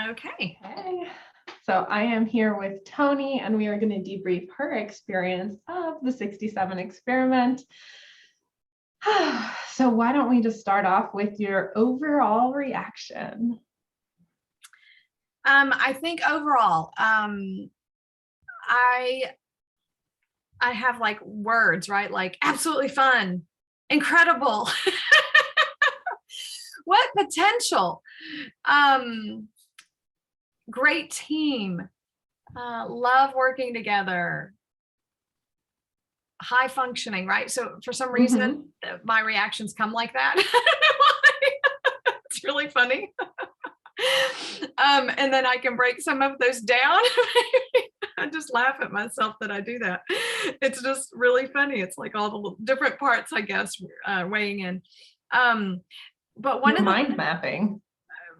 Okay. Hey. So I am here with Toni, and we are going to debrief her experience of the 67 experiment. So why don't we just start off with your overall reaction? I think overall, I have like words, right? Like absolutely fun, incredible, what potential, great team, love working together, high functioning, right? So for some reason, my reactions come like that. It's really funny. And then I can break some of those down. I just laugh at myself that I do that. It's just really funny. It's like all the different parts, I guess, weighing in. But one Your of the mind mapping.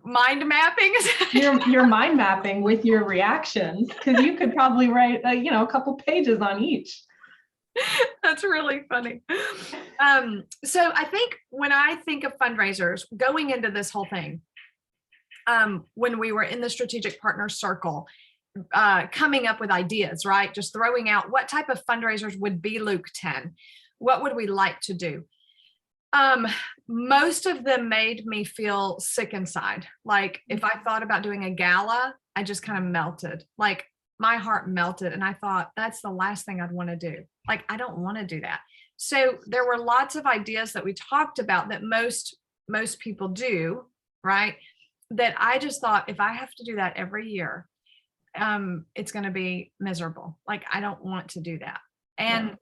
Mind mapping. Your mind mapping with your reactions, because you could probably write a couple pages on each. That's really funny. So I think when I think of fundraisers going into this whole thing, when we were in the strategic partner circle, coming up with ideas, right? Just throwing out what type of fundraisers would be Luke 10. What would we like to do? Most of them made me feel sick inside. Like if I thought about doing a gala, I just kind of melted. Like my heart melted. And I thought, that's the last thing I'd want to do. Like, I don't want to do that. So there were lots of ideas that we talked about that most people do, right? That I just thought, if I have to do that every year, it's going to be miserable. Like, I don't want to do that. And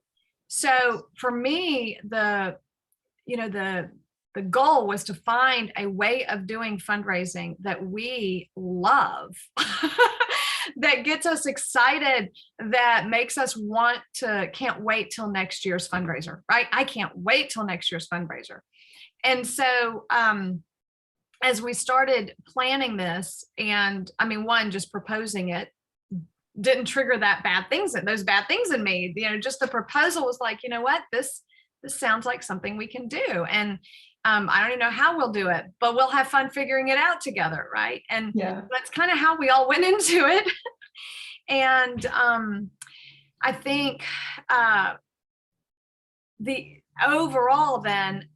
so for me, the goal was to find a way of doing fundraising that we love, that gets us excited, that makes us can't wait till next year's fundraiser, right? I can't wait till next year's fundraiser. And so, as we started planning this, and I mean, just proposing it didn't trigger those bad things in me. Just the proposal was like, you know what, this sounds like something we can do. And I don't even know how we'll do it, but we'll have fun figuring it out together, right? And that's kind of how we all went into it. And I think the overall then,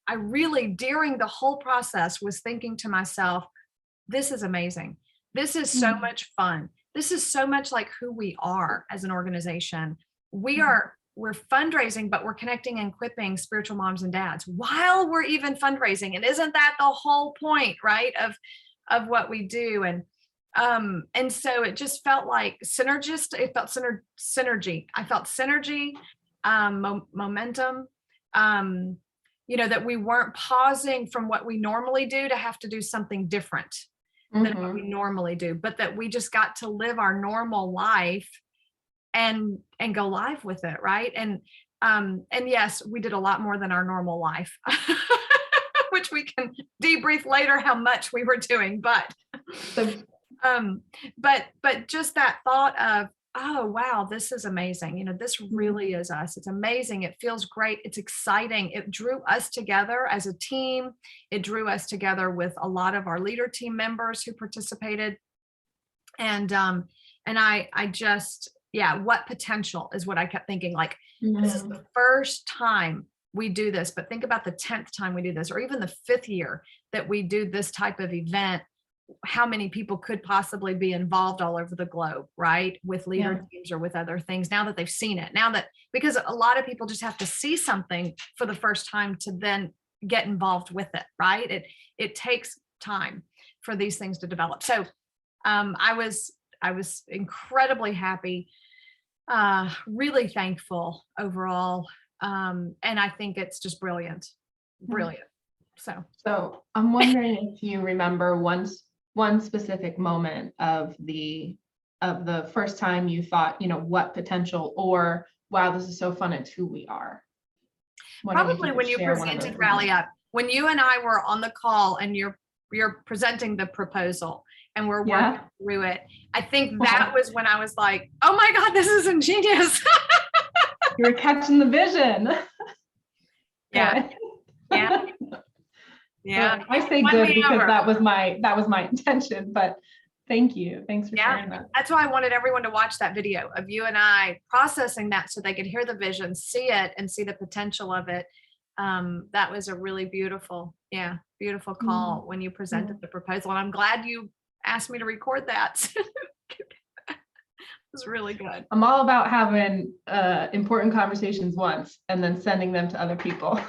I really, during the whole process, was thinking to myself, this is amazing. This is so much fun. This is so much like who we are as an organization. We're fundraising, but we're connecting and equipping spiritual moms and dads while we're even fundraising. And isn't that the whole point, right? Of what we do. And so it just felt like synergist. It felt synergy. I felt synergy, momentum, that we weren't pausing from what we normally do to have to do something different than what we normally do, but that we just got to live our normal life and go live with it, right? And yes, we did a lot more than our normal life, which we can debrief later how much we were doing, but just that thought of, oh wow, this is amazing. This really is us. It's amazing. It feels great. It's exciting. It drew us together as a team. It drew us together with a lot of our leader team members who participated. And I just, what potential is what I kept thinking. Like, this is the first time we do this, but think about the 10th time we do this, or even the 5th year that we do this type of event. How many people could possibly be involved all over the globe, right? With leader teams or with other things, now that they've seen it, because a lot of people just have to see something for the first time to then get involved with it, right? It takes time for these things to develop. So I was incredibly happy, really thankful overall. And I think it's just brilliant. So I'm wondering if you remember one specific moment of the first time you thought, what potential, or wow, this is so fun, it's who we are. Probably when you presented Rally Up, when you and I were on the call and you're presenting the proposal and we're working through it. I think that was when I was like, oh my God, this is ingenious. You're catching the vision. Yeah. Yeah. Well, I say Won good me because over. that was my intention, but thank you. Thanks for Yeah. sharing that. That's why I wanted everyone to watch that video of you and I processing that so they could hear the vision, see it, and see the potential of it. That was a really beautiful, beautiful call when you Yeah. presented the proposal. And I'm glad you asked me to record that. It was really good. I'm all about having important conversations once and then sending them to other people.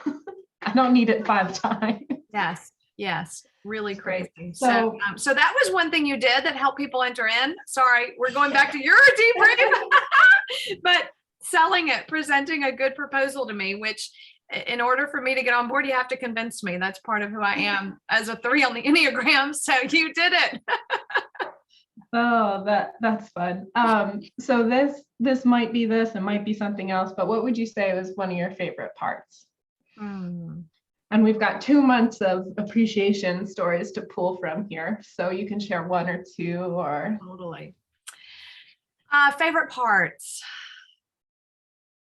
I don't need it 5 times. Yes. Yes. Really That's great. crazy. So So that was one thing you did that helped people enter in. Sorry, we're going back to your debrief, but selling it, presenting a good proposal to me, which in order for me to get on board, you have to convince me. That's part of who I am as a 3 on the Enneagram. So you did it. oh, that's fun. So this might be this, it might be something else, but what would you say was one of your favorite parts? Hmm. And we've got 2 months of appreciation stories to pull from here. So you can share 1 or 2 or. Totally. Favorite parts.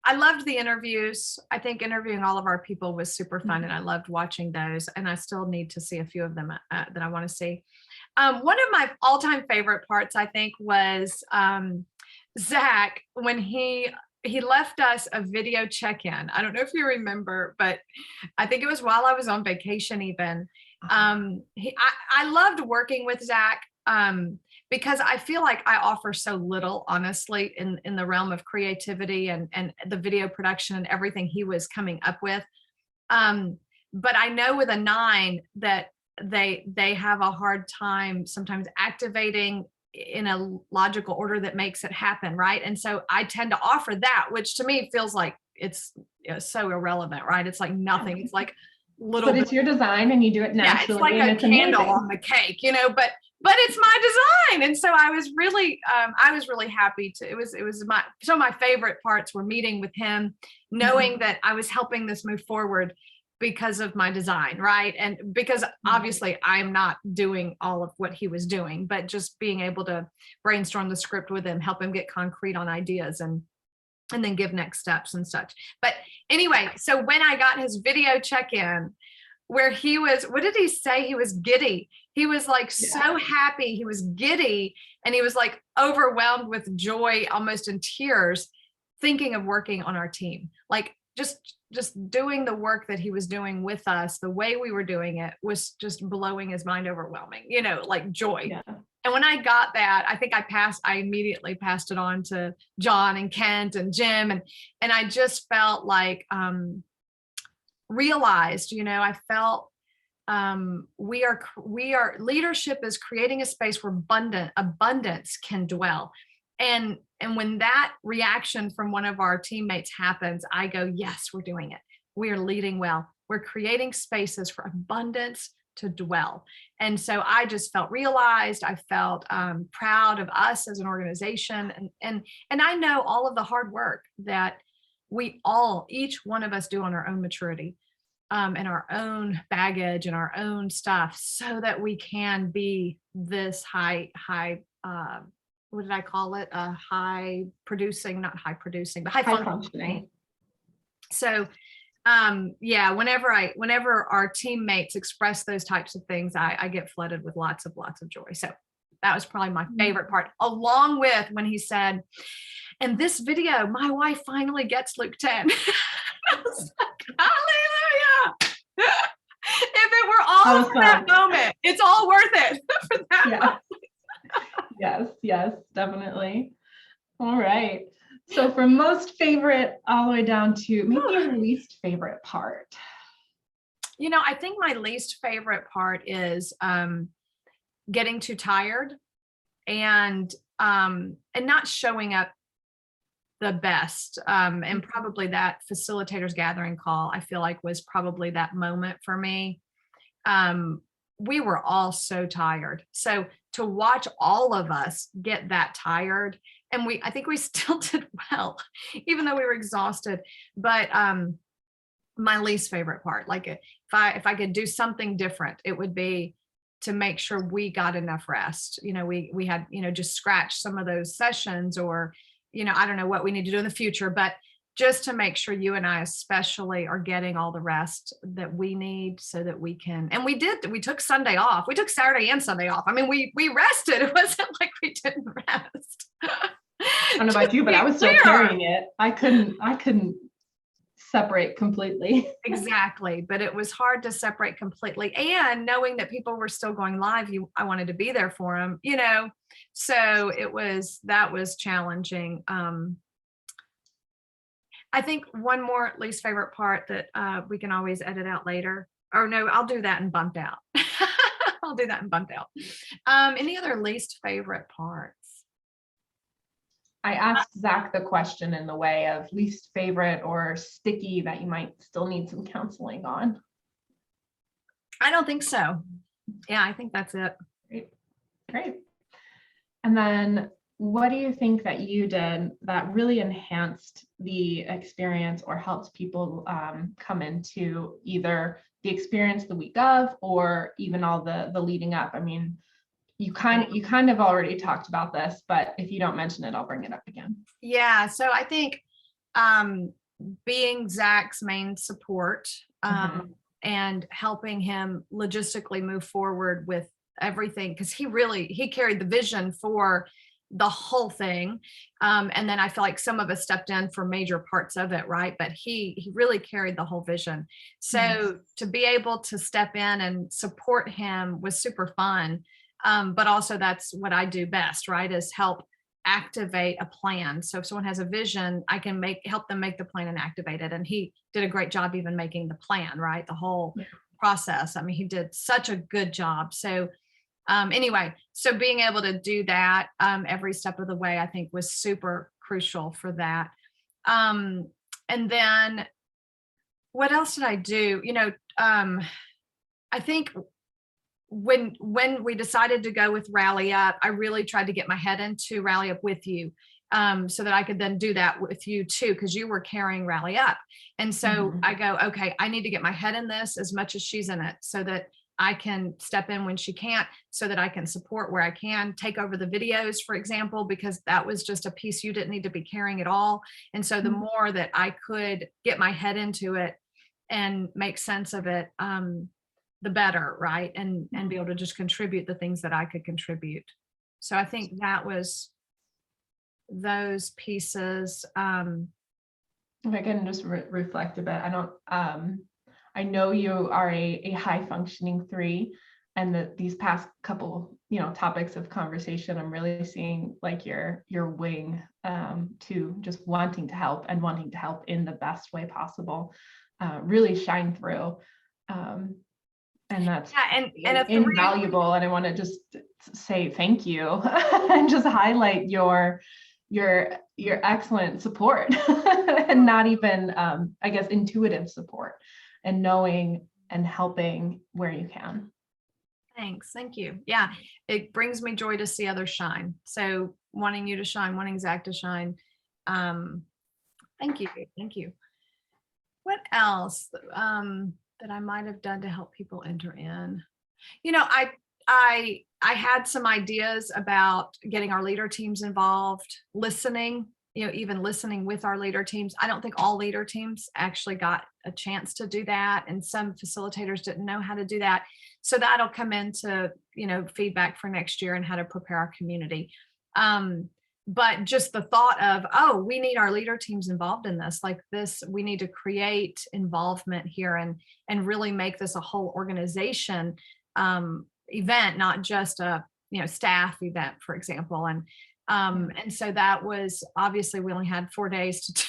I loved the interviews. I think interviewing all of our people was super fun, and I loved watching those. And I still need to see a few of them that I want to see. One of my all-time favorite parts, I think, was Zach when he left us a video check-in. I don't know if you remember, but I think it was while I was on vacation even. I loved working with Zach because I feel like I offer so little, honestly, in the realm of creativity and the video production and everything he was coming up with. But I know with a 9 that they have a hard time sometimes activating in a logical order that makes it happen, right? And so I tend to offer that, which to me feels like it's so irrelevant, right? It's like nothing. It's like little But it's your design and you do it yeah, it's naturally. like and a it's candle amazing. on the cake, but it's my design. And so I was really happy to, it was some of my favorite parts were meeting with him, knowing that I was helping this move forward because of my design, right? And because obviously I'm not doing all of what he was doing, but just being able to brainstorm the script with him, help him get concrete on ideas and then give next steps and such. But anyway, so when I got his video check-in where he was, what did he say? He was giddy. He was like so happy. He was giddy and he was like overwhelmed with joy, almost in tears, thinking of working on our team. Like just doing the work that he was doing with us, the way we were doing it was just blowing his mind, overwhelming, like joy. Yeah. And when I got that, I think I immediately passed it on to John and Kent and Jim. And I just felt like, realized, I felt, we are leadership is creating a space where abundance can dwell. And when that reaction from one of our teammates happens, I go, yes, we're doing it. We are leading well. We're creating spaces for abundance to dwell. And so I just felt realized. I felt proud of us as an organization. And I know all of the hard work that each one of us do on our own maturity and our own baggage and our own stuff so that we can be this high, what did I call it? High producing, not high producing, but high functioning. So whenever our teammates express those types of things, I get flooded with lots of joy. So that was probably my favorite part, along with when he said, and this video, my wife finally gets Luke 10. I was like, hallelujah. If it were all for that moment, it's all worth it for that. Yes, definitely. All right. So from most favorite all the way down to maybe your least favorite part. I think my least favorite part is getting too tired and not showing up the best. And probably that facilitators gathering call, I feel like was probably that moment for me. We were all so tired. So to watch all of us get that tired, and I think we still did well, even though we were exhausted. But my least favorite part, like if I could do something different, it would be to make sure we got enough rest. We had, just scratch some of those sessions or, I don't know what we need to do in the future, but just to make sure you and I especially are getting all the rest that we need so that we can, and we took Sunday off. We took Saturday and Sunday off. I mean, we rested. It wasn't like we didn't rest. I don't know about you, but I was still carrying it. I couldn't separate completely. Exactly. But it was hard to separate completely. And knowing that people were still going live, I wanted to be there for them, so that was challenging. I think one more least favorite part that we can always edit out later, or no, I'll do that and bumped out. I'll do that and bumped out. Any other least favorite parts? I asked Zach the question in the way of least favorite or sticky that you might still need some counseling on. I don't think so. Yeah, I think that's it. Great. And then what do you think that you did that really enhanced the experience or helped people come into either the experience the week of or even all the leading up? I mean, you kind of already talked about this, but if you don't mention it, I'll bring it up again. Yeah. So I think being Zach's main support and helping him logistically move forward with everything, because he carried the vision for the whole thing. And then I feel like some of us stepped in for major parts of it, right? But he really carried the whole vision. So to be able to step in and support him was super fun. But also that's what I do best, right? Is help activate a plan. So if someone has a vision, I can help them make the plan and activate it. And he did a great job even making the plan, right? The whole process. I mean, he did such a good job. So anyway, so being able to do that every step of the way, I think was super crucial for that. And then what else did I do? I think when we decided to go with Rally Up, I really tried to get my head into Rally Up with you so that I could then do that with you too, because you were carrying Rally Up. And so I go, okay, I need to get my head in this as much as she's in it so that I can step in when she can't, so that I can support where I can, take over the videos, for example, because that was just a piece you didn't need to be carrying at all. And so the more that I could get my head into it and make sense of it, the better, right? And be able to just contribute the things that I could contribute. So I think that was those pieces. If I can just reflect a bit, I know you are a high functioning 3, and that these past couple, topics of conversation, I'm really seeing like your wing to just wanting to help and wanting to help in the best way possible, really shine through. And that's invaluable. And I want to just say thank you and just highlight your excellent support and not even, I guess, intuitive support and knowing and helping where you can. Thanks. Thank you. Yeah. It brings me joy to see others shine. So wanting you to shine, wanting Zach to shine. Thank you. Thank you. What else? That I might have done to help people enter in. I had some ideas about getting our leader teams involved, listening, even listening with our leader teams. I don't think all leader teams actually got a chance to do that. And some facilitators didn't know how to do that. So that'll come into, feedback for next year and how to prepare our community. But just the thought of, we need our leader teams involved in this, like this, we need to create involvement here and really make this a whole organization event, not just a, staff event, for example. And so that was, obviously we only had 4 days to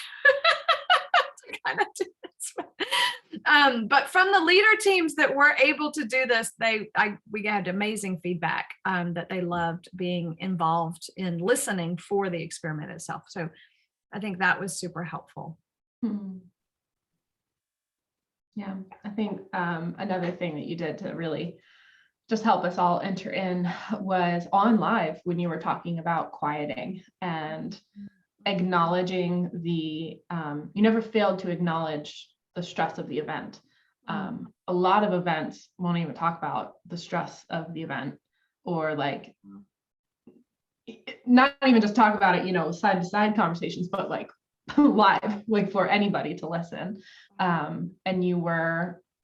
kind of do this. But from the leader teams that were able to do this, we had amazing feedback that they loved being involved in listening for the experiment itself. So I think that was super helpful. Yeah, I think another thing that you did to really just help us all enter in was on live when you were talking about quieting and acknowledging you never failed to acknowledge the stress of the event. A lot of events won't even talk about the stress of the event, or like not even just talk about it, side to side conversations, but like live, like for anybody to listen. And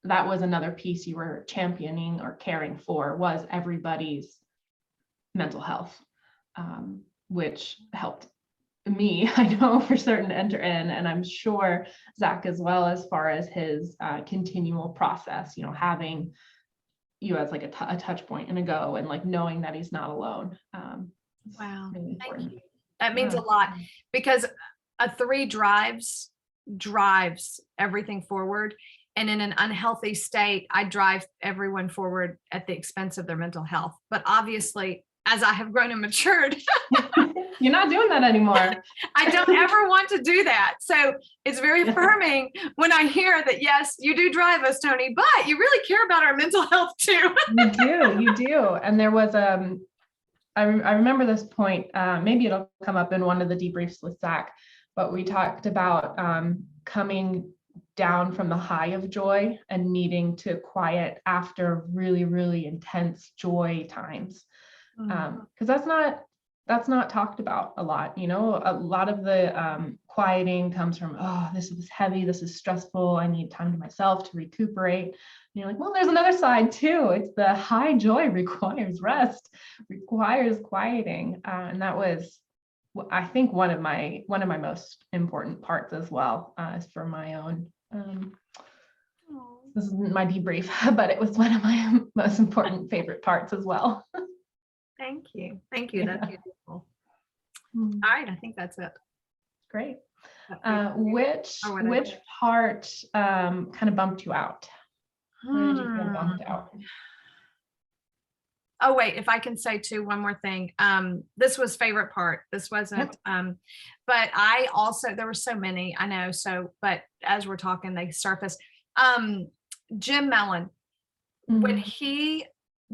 that was another piece you were championing or caring for, was everybody's mental health, which helped me, I know for certain, to enter in, and I'm sure Zach as well, as far as his continual process, having you as like a touch point and a go, and like knowing that he's not alone. Wow, really thank you. That means a lot, Yeah. because a 3 drives everything forward. And in an unhealthy state, I drive everyone forward at the expense of their mental health. But obviously, as I have grown and matured, You're not doing that anymore. I don't ever want to do that. So it's very affirming when I hear that, yes, you do drive us, Toni, but you really care about our mental health too. You do. And there was, I remember this point, maybe it'll come up in one of the debriefs with Zach, but we talked about coming down from the high of joy and needing to quiet after really, really intense joy times. Because that's not talked about a lot. A lot of the quieting comes from, oh, this is heavy, this is stressful, I need time to myself to recuperate. And you're like, well, there's another side too. It's the high joy requires rest, requires quieting. And that was, I think, one of my most important parts as well, is for my own. This isn't my debrief, but it was one of my most important favorite parts as well. Thank you. Thank you. Yeah. That's beautiful. All right. I think that's it. Great. Which part kind of bumped you out? Where did you feel bumped out? Oh, wait, if I can say too, one more thing. This was favorite part. This wasn't, but I also, there were so many, I know. So, but as we're talking, they surfaced. Jim Mellon, when he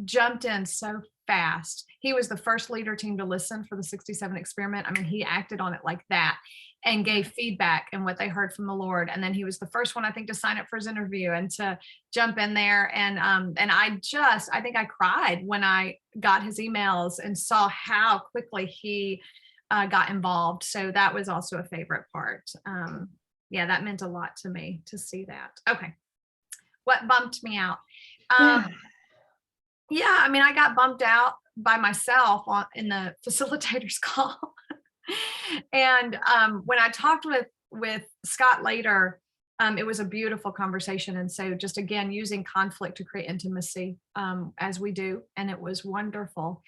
jumped in so fast, he was the first leader team to listen for the 67 experiment. I mean, he acted on it like that and gave feedback and what they heard from the Lord. And then he was the first one, I think, to sign up for his interview and to jump in there. And I think I cried when I got his emails and saw how quickly he got involved. So that was also a favorite part. Yeah, that meant a lot to me to see that. Okay. What bumped me out? Yeah, I mean, I got bumped out by myself in the facilitators call. And when I talked with Scott later, it was a beautiful conversation. And so just again, using conflict to create intimacy, as we do. And it was wonderful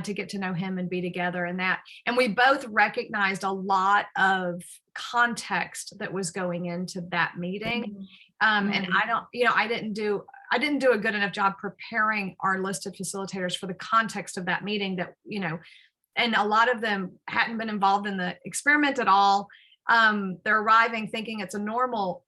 to get to know him and be together and that. And we both recognized a lot of context that was going into that meeting. And I didn't do a good enough job preparing our listed facilitators for the context of that meeting that, and a lot of them hadn't been involved in the experiment at all. They're arriving thinking it's a normal,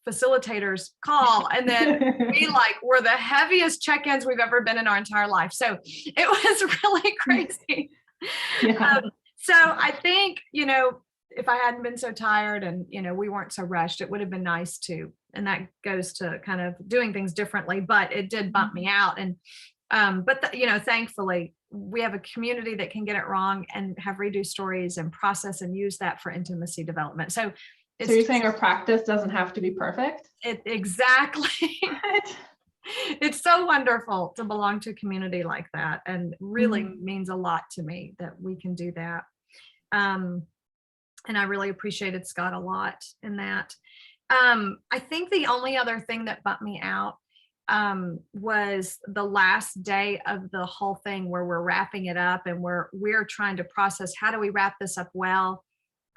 facilitators call. And then we were the heaviest check-ins we've ever been in our entire life. So it was really crazy. So I think, if I hadn't been so tired and, we weren't so rushed, it would have been nice to, and that goes to kind of doing things differently, but it did bump me out. And, thankfully we have a community that can get it wrong and have redo stories and process and use that for intimacy development. So you're saying our practice doesn't have to be perfect? Exactly. It's so wonderful to belong to a community like that, and really means a lot to me that we can do that. And I really appreciated Scott a lot in that. I think the only other thing that bumped me out was the last day of the whole thing, where we're wrapping it up and we're trying to process, how do we wrap this up well?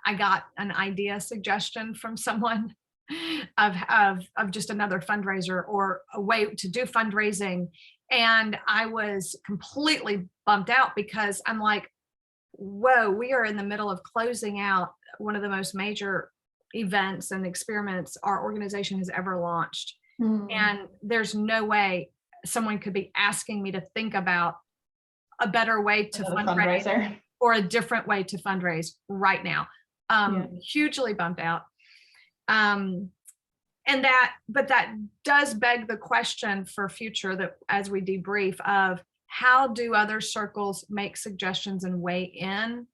I got an idea suggestion from someone of just another fundraiser or a way to do fundraising. And I was completely bummed out because I'm like, whoa, we are in the middle of closing out one of the most major events and experiments our organization has ever launched. And there's no way someone could be asking me to think about a better way to fundraise or a different way to fundraise right now. Hugely bumped out. But that does beg the question for future, that as we debrief, of how do other circles make suggestions and weigh in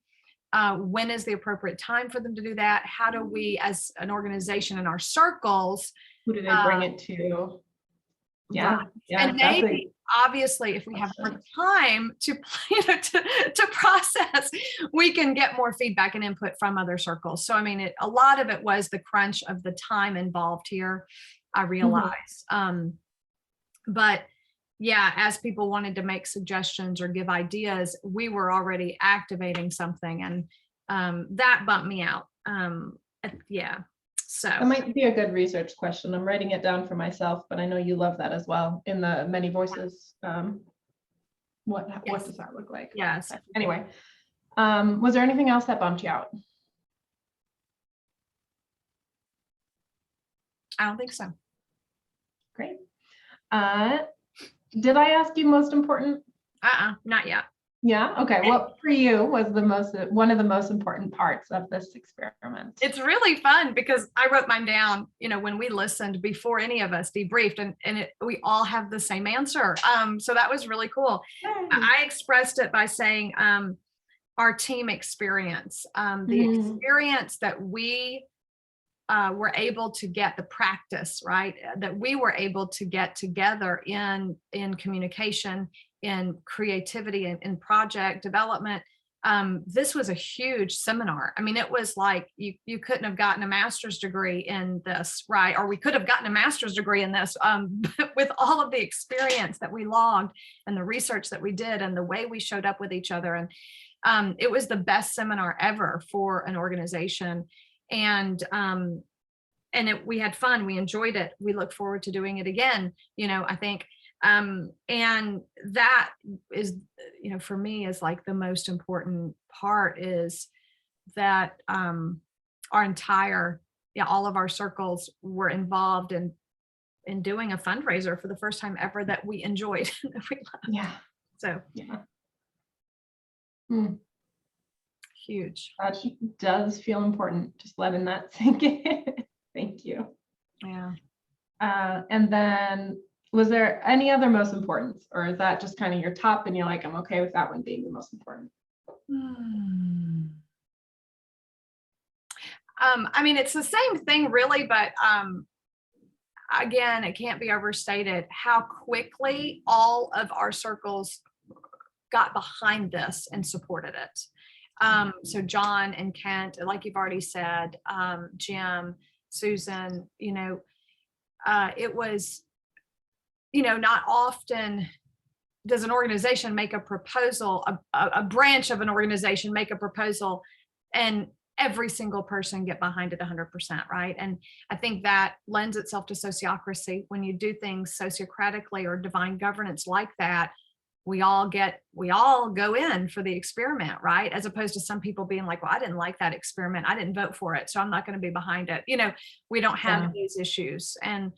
When is the appropriate time for them to do that? How do we, as an organization in our circles, Who do they bring it to? Yeah, right. yeah, And that's a maybe, obviously, if we have more question. time to, to process, we can get more feedback and input from other circles. So, I mean, a lot of it was the crunch of the time involved here, I Mhm. realized. But yeah, as people wanted to make suggestions or give ideas, we were already activating something, and that bumped me out. Yeah. So That might be a good research question. I'm writing it down for myself, but I know you love that as well in the many voices. What yes, does that look like? yes. But anyway, was there anything else that bumped you out? I don't think so. Great. Did I ask you most important? Not yet. Yeah. Okay. What for you was one of the most important parts of this experiment? It's really fun because I wrote mine down, when we listened before any of us debriefed, and we all have the same answer. So that was really cool. Yay. I expressed it by saying our team experience, the Mhm. experience that we were able to get, the practice, right? That we were able to get together in communication, in creativity, and in project development. This was a huge seminar. I mean, it was like you couldn't have gotten a master's degree in this, right? Or we could have gotten a master's degree in this, with all of the experience that we logged and the research that we did and the way we showed up with each other. And it was the best seminar ever for an organization. And we had fun, we enjoyed it, we look forward to doing it again, I think. And that is, for me, is like the most important part, is that our entire, all of our circles were involved in doing a fundraiser for the first time ever that we enjoyed. That we loved. Yeah. So Yeah. Mm. huge. That does feel important. Just letting that sink in. Thank you. Yeah. And then, was there any other most important, or is that just kind of your top and you're like, I'm okay with that one being the most important? I mean, it's the same thing really, but again, it can't be overstated how quickly all of our circles got behind this and supported it. So John and Kent, like you've already said, Jim, Susan, it was, not often does an organization make a proposal, a branch of an organization make a proposal, and every single person get behind it 100%, right? And I think that lends itself to sociocracy. When you do things sociocratically or divine governance like that, we all go in for the experiment, right? As opposed to some people being like, well, I didn't like that experiment, I didn't vote for it, so I'm not going to be behind it. We don't have these issues. And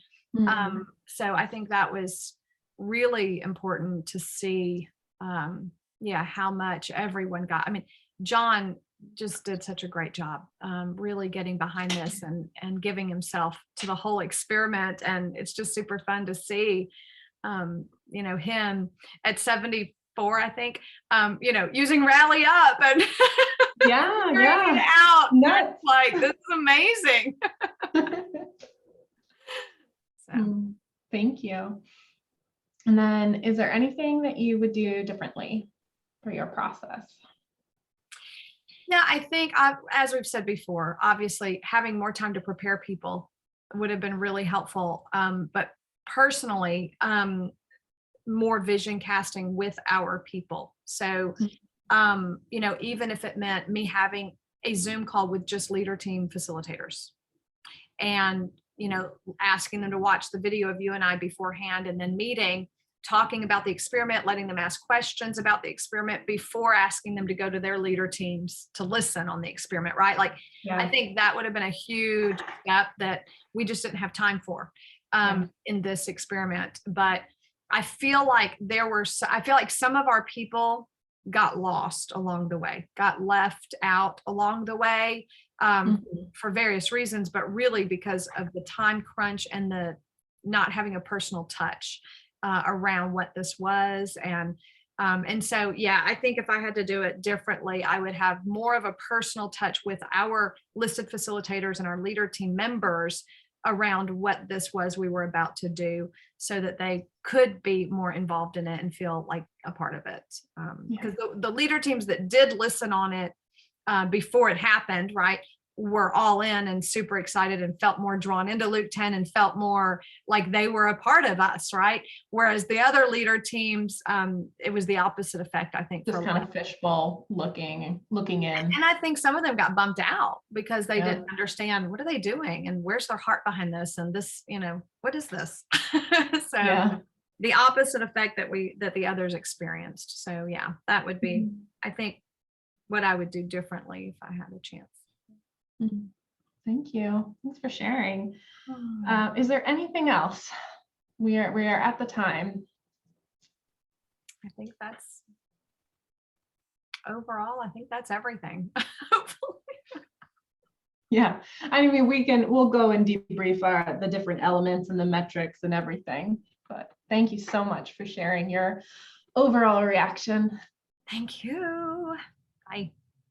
so I think that was really important to see, how much everyone got. I mean, John just did such a great job, really getting behind this and giving himself to the whole experiment. And it's just super fun to see, him at 74, I think, using Rally Up and yeah, figuring it out. Nuts. Like, this is amazing. So. Thank you. And then, is there anything that you would do differently for your process? Yeah, I think, as we've said before, obviously having more time to prepare people would have been really helpful. But personally, more vision casting with our people. So, even if it meant me having a Zoom call with just leader team facilitators and, asking them to watch the video of you and I beforehand, and then meeting, talking about the experiment, letting them ask questions about the experiment before asking them to go to their leader teams to listen on the experiment, right? Like, I think that would have been a huge step that we just didn't have time for in this experiment. But I feel like some of our people got lost along the way, got left out along the way, for various reasons, but really because of the time crunch and the not having a personal touch around what this was. And And so, yeah, I think if I had to do it differently, I would have more of a personal touch with our listed facilitators and our leader team members around what this was we were about to do so that they could be more involved in it and feel like a part of it. Because the leader teams that did listen on it before it happened, right, were all in and super excited and felt more drawn into Luke 10 and felt more like they were a part of us, right? Whereas the other leader teams, it was the opposite effect, I think. Just kind of fishbowl looking in. And I think some of them got bumped out because they didn't understand, what are they doing and where's their heart behind this, and this, what is this? So the opposite effect that the others experienced. So yeah, that would be, I think, what I would do differently if I had a chance. Thank you. Thanks for sharing. Is there anything else? We are at the time. I think that's overall, I think that's everything. Yeah, I mean, we'll go and debrief the different elements and the metrics and everything, but thank you so much for sharing your overall reaction. Thank you. Bye.